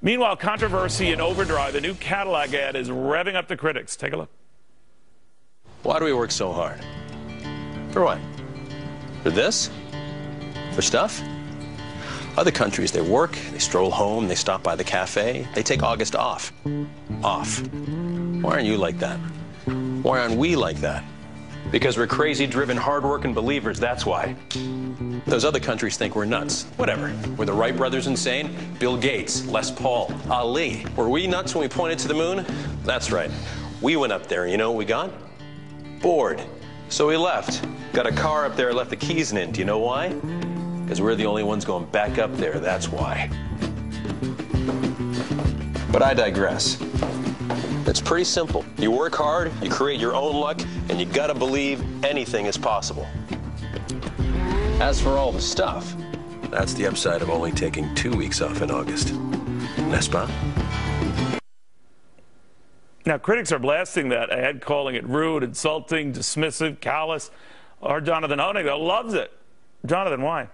Meanwhile, controversy in overdrive. A new Cadillac ad is revving up the critics. Take a look. Why do we work so hard? For what? For this? For stuff? Other countries, they work, they stroll home, they stop by the cafe, they take August off. Off. Why aren't you like that? Why aren't we like that? Because we're crazy, driven, hard-working believers, that's why. Those other countries think we're nuts. Whatever. Were the Wright brothers insane? Bill Gates, Les Paul, Ali. Were we nuts when we pointed to the moon? That's right. We went up there, and you know what we got? Bored. So we left. Got a car up there, left the keys in it. Do you know why? Because we're the only ones going back up there, that's why. But I digress. It's pretty simple. You work hard, you create your own luck, and you gotta believe anything is possible. As for all the stuff, that's the upside of only taking 2 weeks off in August. N'est-ce pas? Now, critics are blasting that ad, calling it rude, insulting, dismissive, callous. Our Jonathan Honig, though, loves it. Jonathan, why?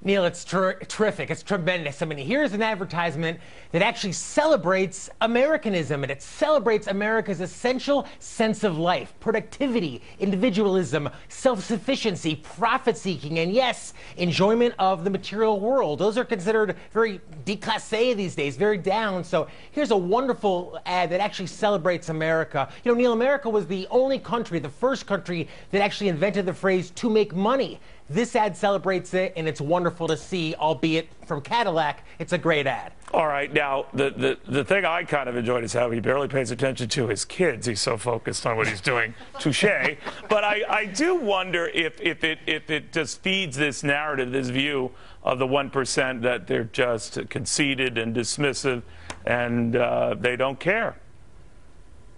Neil, it's terrific. It's tremendous. I mean, here's an advertisement that actually celebrates Americanism, and it celebrates America's essential sense of life, productivity, individualism, self-sufficiency, profit-seeking, and yes, enjoyment of the material world. Those are considered very déclassé these days, very down. So here's a wonderful ad that actually celebrates America. You know, Neil, America was the only country, the first country that actually invented the phrase "to make money." This ad celebrates it, and it's wonderful to see, albeit from Cadillac. It's a great ad. All right. Now, the thing I kind of enjoyed is how he barely pays attention to his kids. He's so focused on what he's doing. Touché. But I do wonder if it just feeds this narrative, this view of the 1% that they're just conceited and dismissive, and they don't care.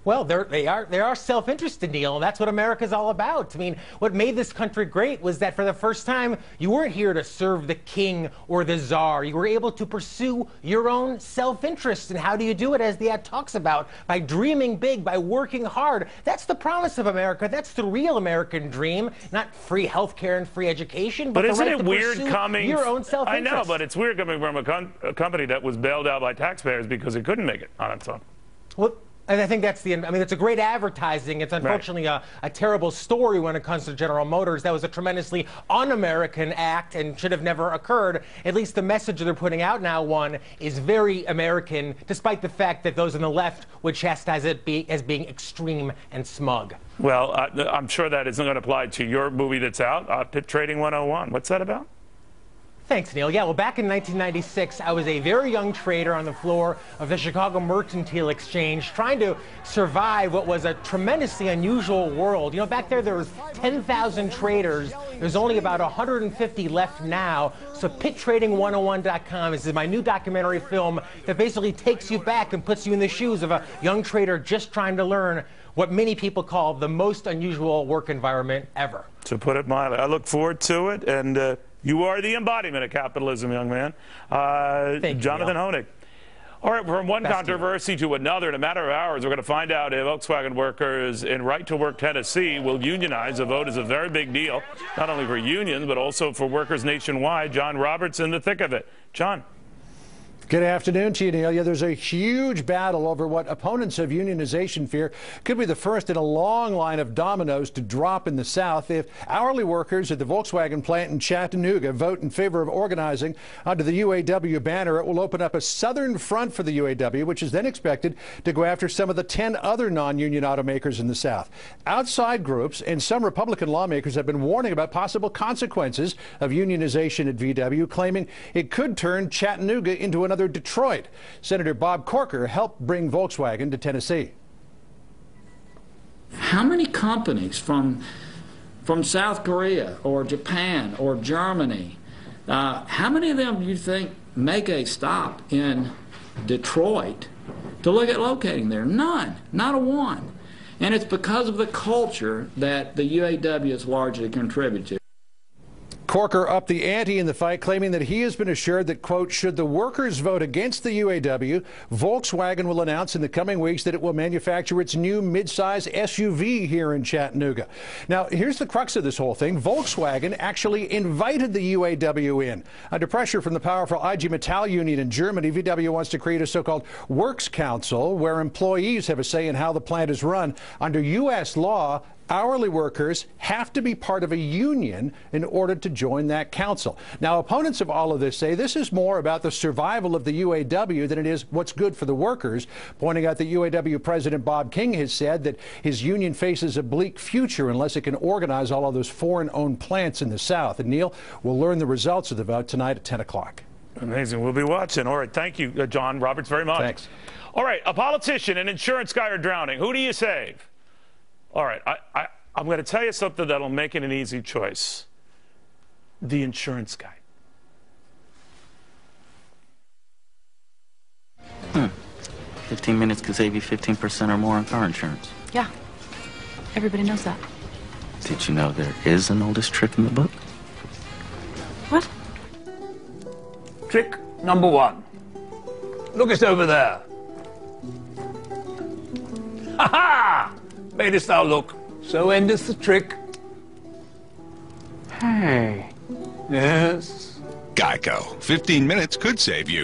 Well, they are self-interested, Neil, and that's what America's all about. I mean, what made this country great was that for the first time, you weren't here to serve the king or the czar. You were able to pursue your own self-interest. And how do you do it, as the ad talks about? By dreaming big, by working hard. That's the promise of America. That's the real American dream, not free health care and free education, but isn't the right it to weird pursue coming your own self-interest. I know, but it's weird coming from a company that was bailed out by taxpayers because it couldn't make it on its own. Well, and I think that's I mean, it's a great advertising. It's unfortunately a terrible story when it comes to General Motors. That was a tremendously un-American act and should have never occurred. At least the message they're putting out now, one, is very American, despite the fact that those on the left would chastise it as being extreme and smug. Well, I'm sure that isn't going to apply to your movie that's out, Pit Trading 101. What's that about? Thanks, Neil. Yeah, well, back in 1996, I was a very young trader on the floor of the Chicago Mercantile Exchange, trying to survive what was a tremendously unusual world. You know, back there was 10,000 traders. There's only about 150 left now. So PitTrading101.com is my new documentary film that basically takes you back and puts you in the shoes of a young trader just trying to learn what many people call the most unusual work environment ever. To put it mildly, I look forward to it, and you are the embodiment of capitalism, young man. Jonathan Honig. All right, from one controversy to another, in a matter of hours, we're going to find out if Volkswagen workers in Right to Work, Tennessee will unionize. A vote is a very big deal, not only for unions, but also for workers nationwide. John Roberts in the thick of it. John. Good afternoon to you, Neil. Yeah, there's a huge battle over what opponents of unionization fear could be the first in a long line of dominoes to drop in the South if hourly workers at the Volkswagen plant in Chattanooga vote in favor of organizing under the UAW banner. It will open up a southern front for the UAW, which is then expected to go after some of the 10 other non-union automakers in the South. Outside groups and some Republican lawmakers have been warning about possible consequences of unionization at VW, claiming it could turn Chattanooga into another Detroit. Senator Bob Corker helped bring Volkswagen to Tennessee. How many companies from South Korea or Japan or Germany, how many of them do you think make a stop in Detroit to look at locating there? None, not a one. And it's because of the culture that the UAW has largely contributed to. Corker upped the ante in the fight, claiming that he has been assured that, quote, should the workers vote against the UAW, Volkswagen will announce in the coming weeks that it will manufacture its new midsize SUV here in Chattanooga. Now, here's the crux of this whole thing. Volkswagen actually invited the UAW in. Under pressure from the powerful IG Metall union in Germany, VW wants to create a so-called Works Council where employees have a say in how the plant is run. Under U.S. law, hourly workers have to be part of a union in order to join that council. Now, opponents of all of this say this is more about the survival of the UAW than it is what's good for the workers, pointing out that UAW President Bob King has said that his union faces a bleak future unless it can organize all of those foreign-owned plants in the South. And Neil, we'll learn the results of the vote tonight at 10 o'clock. Amazing. We'll be watching. All right. Thank you, John Roberts, very much. Thanks. All right. A politician, an insurance guy are drowning. Who do you save? All right. I'm going to tell you something that'll make it an easy choice. The insurance guy. 15 minutes could save you 15% or more on car insurance. Yeah. Everybody knows that. Did you know there is an oldest trick in the book? What? Trick number 1. Look it over there. Ha ha! Madest thou look. So endeth the trick. Hey. Yes. Geico. 15 minutes could save you.